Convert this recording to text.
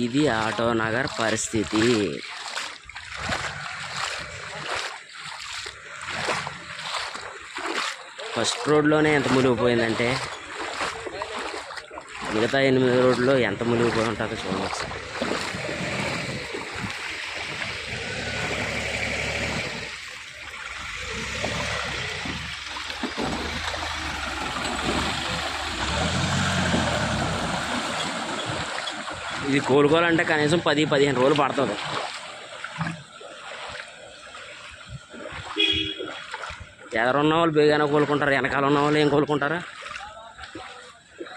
ఇది ఆటో నగర్ పరిస్థితి. ఫస్ట్ రోడ్లోనే ఎంత మునిగిపోయిందంటే మిగతా 8 రోడ్లో ఎంత మునిగిపోయి ఉంటుందో చూడవచ్చు. ఇది కోలుకోవాలంటే కనీసం 10-15 రోజులు పడుతుంది. ఎదురున్న వాళ్ళు బేగానే కోలుకుంటారు, వెనకాల ఉన్న వాళ్ళు ఏం కోలుకుంటారా?